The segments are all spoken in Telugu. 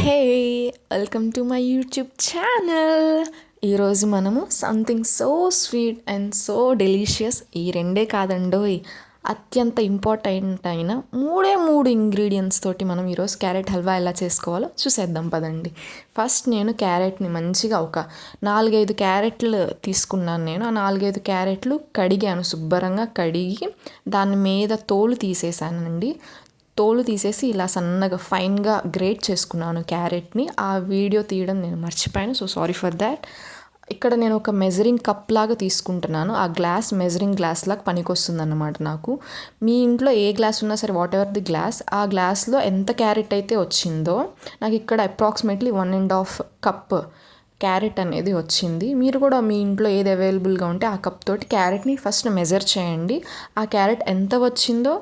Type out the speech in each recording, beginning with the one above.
Hey, welcome to my YouTube channel. ఈరోజు మనము something so sweet and so delicious, ఈ రెండే కాదండోయ్, అత్యంత ఇంపార్టెంట్ అయిన మూడు ఇంగ్రీడియంట్స్ తోటి మనం ఈరోజు క్యారెట్ హల్వా ఎలా చేసుకోవాలో చూసేద్దాం పదండి. ఫస్ట్ నేను క్యారెట్ని మంచిగా ఒక 4-5 క్యారెట్లు తీసుకున్నాను. నేను ఆ 4-5 క్యారెట్లు కడిగాను, శుభ్రంగా కడిగి దాని మీద తోలు తీసేసానండి. తోలు తీసేసి ఇలా సన్నగా ఫైన్గా గ్రేట్ చేసుకున్నాను క్యారెట్ని. ఆ వీడియో తీయడం నేను మర్చిపోయాను, సో సారీ ఫర్ దాట్. ఇక్కడ నేను ఒక మెజరింగ్ కప్ లాగా తీసుకుంటున్నాను. ఆ గ్లాస్ మెజరింగ్ గ్లాస్ లాగా పనికొస్తుంది అన్నమాట నాకు. మీ ఇంట్లో ఏ గ్లాస్ ఉన్నా సరే, వాట్ ఎవర్ ది గ్లాస్, ఆ గ్లాస్లో ఎంత క్యారెట్ అయితే వచ్చిందో నాకు ఇక్కడ అప్రాక్సిమేట్లీ 1.5 కప్ క్యారెట్ అనేది వచ్చింది. మీరు కూడా మీ ఇంట్లో ఏది అవైలబుల్గా ఉంటే ఆ కప్ తోటి క్యారెట్ని ఫస్ట్ మెజర్ చేయండి. ఆ క్యారెట్ ఎంత వచ్చిందో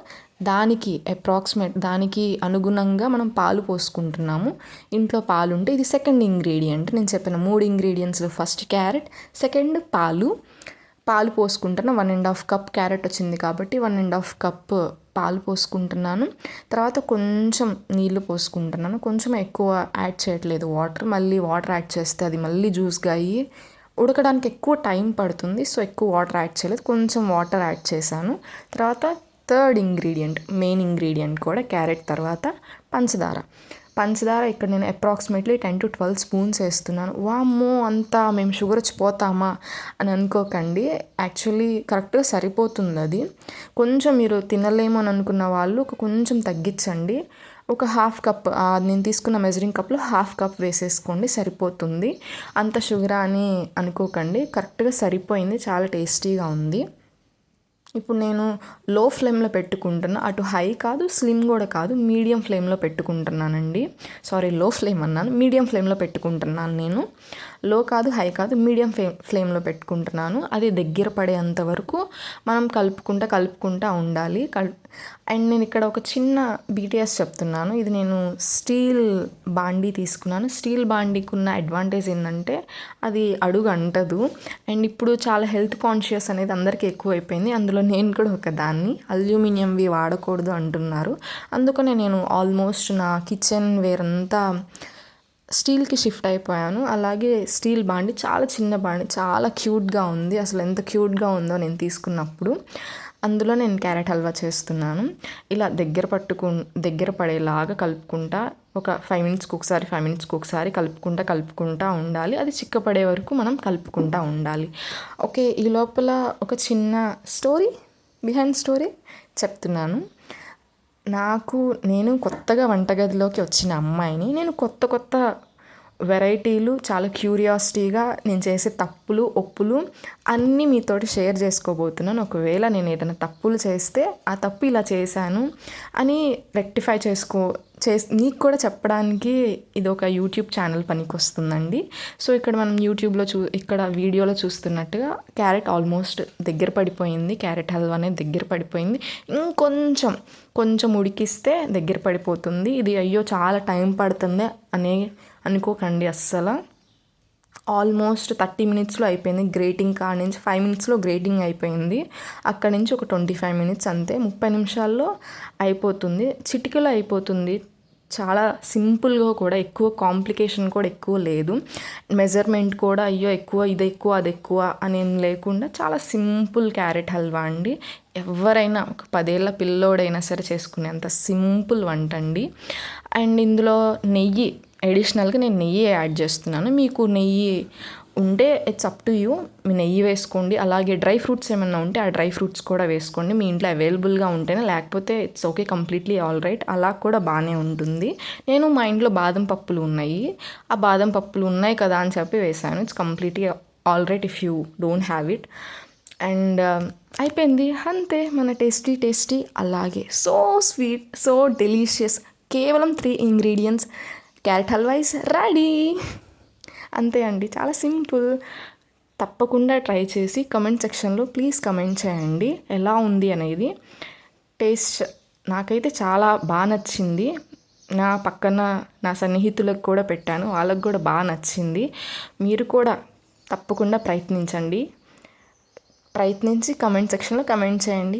దానికి అనుగుణంగా మనం పాలు పోసుకుంటున్నాము. ఇంట్లో పాలు ఉంటే ఇది సెకండ్ ఇంగ్రీడియంట్. నేను చెప్పిన 3 ఇంగ్రీడియంట్స్లో ఫస్ట్ క్యారెట్, సెకండ్ పాలు పోసుకుంటున్నా. 1.5 కప్ క్యారెట్ వచ్చింది కాబట్టి 1.5 కప్ పాలు పోసుకుంటున్నాను. తర్వాత కొంచెం నీళ్లు పోసుకుంటున్నాను. కొంచెం ఎక్కువ యాడ్ చేయట్లేదు మళ్ళీ వాటర్ యాడ్ చేస్తే అది మళ్ళీ జ్యూస్గా అయ్యి ఉడకడానికి ఎక్కువ టైం పడుతుంది. సో ఎక్కువ వాటర్ యాడ్ చేయలేదు, కొంచెం వాటర్ యాడ్ చేశాను. తర్వాత థర్డ్ ఇంగ్రీడియంట్, మెయిన్ ఇంగ్రీడియంట్ కూడా క్యారెట్ తర్వాత పంచదార ఇక్కడ నేను అప్రాక్సిమేట్లీ 10 to 12 స్పూన్స్ వేస్తున్నాను. వామ్మో, అంతా మేము షుగర్ వచ్చిపోతామా అని అనుకోకండి. యాక్చువల్లీ కరెక్ట్గా సరిపోతుంది అది. కొంచెం మీరు తినలేము అని అనుకున్న వాళ్ళు కొంచెం తగ్గించండి. ఒక 1/2 కప్, నేను తీసుకున్న మెజరింగ్ కప్లో 1/2 కప్ వేసేసుకోండి, సరిపోతుంది. అంత షుగర్ అని అనుకోకండి, కరెక్ట్గా సరిపోయింది, చాలా టేస్టీగా ఉంది. ఇప్పుడు నేను లో ఫ్లేమ్లో పెట్టుకుంటున్నా, అటు హై కాదు స్లిమ్ కూడా కాదు, మీడియం ఫ్లేమ్లో పెట్టుకుంటున్నానండి. సారీ, లో ఫ్లేమ్ అన్నాను, మీడియం ఫ్లేమ్లో పెట్టుకుంటున్నాను నేను. లో కాదు హై కాదు, మీడియం ఫ్లేమ్లో పెట్టుకుంటున్నాను. అది దగ్గర పడేంత వరకు మనం కలుపుకుంటా ఉండాలి. అండ్ నేను ఇక్కడ ఒక చిన్న BTS చెప్తున్నాను. ఇది నేను స్టీల్ బాండీ తీసుకున్నాను. స్టీల్ బాండీకి ఉన్న అడ్వాంటేజ్ ఏంటంటే అది అడుగు అంటదు. అండ్ ఇప్పుడు చాలా హెల్త్ కాన్షియస్ అనేది అందరికీ ఎక్కువైపోయింది, అందులో నేను కూడా ఒక దాన్ని. అల్యూమినియంవి వాడకూడదు అంటున్నారు. అందుకనే నేను ఆల్మోస్ట్ నా కిచెన్ వేర్ అంతా స్టీల్కి షిఫ్ట్ అయిపోయాను. అలాగే స్టీల్ బాండి, చాలా చిన్న బాండి, చాలా క్యూట్గా ఉంది. అసలు ఎంత క్యూట్గా ఉందో నేను తీసుకున్నప్పుడు. అందులో నేను క్యారెట్ హల్వా చేస్తున్నాను. ఇలా దగ్గర పడేలాగా కలుపుకుంటా ఒక 5 మినిట్స్కి ఒకసారి కలుపుకుంటా ఉండాలి. అది చిక్కపడే వరకు మనం కలుపుకుంటా ఉండాలి. ఓకే, ఈ లోపల ఒక చిన్న బిహైండ్ స్టోరీ చెప్తున్నాను. నేను కొత్తగా వంటగదిలోకి వచ్చిన అమ్మాయిని. నేను కొత్త వెరైటీలు, చాలా క్యూరియాసిటీగా నేను చేసే తప్పులు ఒప్పులు అన్నీ మీతోటి షేర్ చేసుకోబోతున్నాను. ఒకవేళ నేను ఏదైనా తప్పులు చేస్తే ఆ తప్పు ఇలా చేశాను అని రెక్టిఫై నీకు కూడా చెప్పడానికి ఇది ఒక యూట్యూబ్ ఛానల్ పనికొస్తుందండి. సో ఇక్కడ మనం ఇక్కడ వీడియోలో చూస్తున్నట్టుగా క్యారెట్ ఆల్మోస్ట్ దగ్గర పడిపోయింది. క్యారెట్ హల్వా అనేది దగ్గర పడిపోయింది. కొంచెం ఉడికిస్తే దగ్గర పడిపోతుంది. ఇది అయ్యో చాలా టైం పడుతుంది అనుకోకండి అస్సలు. ఆల్మోస్ట్ 30 మినిట్స్లో అయిపోయింది గ్రేటింగ్. కాడ నుంచి 5 మినిట్స్లో గ్రేటింగ్ అయిపోయింది. అక్కడి నుంచి ఒక 25 మినిట్స్, అంతే 30 నిమిషాల్లో అయిపోతుంది. చిటికలో అయిపోతుంది. చాలా సింపుల్గా కూడా, ఎక్కువ కాంప్లికేషన్ కూడా ఎక్కువ లేదు. మెజర్మెంట్ కూడా అయ్యో ఎక్కువ, ఇది ఎక్కువ, అది ఎక్కువ అని లేకుండా చాలా సింపుల్ క్యారెట్ హల్వా అండి. ఎవరైనా ఒక 10 ఏళ్ల పిల్లోడైనా సరే చేసుకునేంత సింపుల్ వంట అండి. అండ్ ఇందులో అడిషనల్గా నేను నెయ్యి యాడ్ చేస్తున్నాను. మీకు నెయ్యి ఉంటే ఇట్స్ అప్ టు యూ, మీ నెయ్యి వేసుకోండి. అలాగే డ్రై ఫ్రూట్స్ ఏమైనా ఉంటే ఆ డ్రై ఫ్రూట్స్ కూడా వేసుకోండి, మీ ఇంట్లో అవైలబుల్గా ఉంటేనే. లేకపోతే it's okay, completely all right, అలా కూడా బాగానే ఉంటుంది. నేను మా ఇంట్లో బాదం పప్పులు ఉన్నాయి, ఆ బాదం పప్పులు ఉన్నాయి కదా అని చెప్పి వేసాను. It's completely all right if you don't have it. And అయిపోయింది, అంతే మన టేస్టీ అలాగే సో స్వీట్, సో డెలీషియస్, కేవలం 3 ingredients carrot halwa is ready. అంతే అండి, చాలా సింపుల్. తప్పకుండా ట్రై చేసి కమెంట్ సెక్షన్లో ప్లీజ్ కమెంట్ చేయండి ఎలా ఉంది అనేది. టేస్ట్ నాకైతే చాలా బాగా నచ్చింది. నా పక్కన నా సన్నిహితులకు కూడా పెట్టాను, వాళ్ళకు కూడా బాగా నచ్చింది. మీరు కూడా తప్పకుండా ప్రయత్నించి కమెంట్ సెక్షన్లో కమెంట్ చేయండి.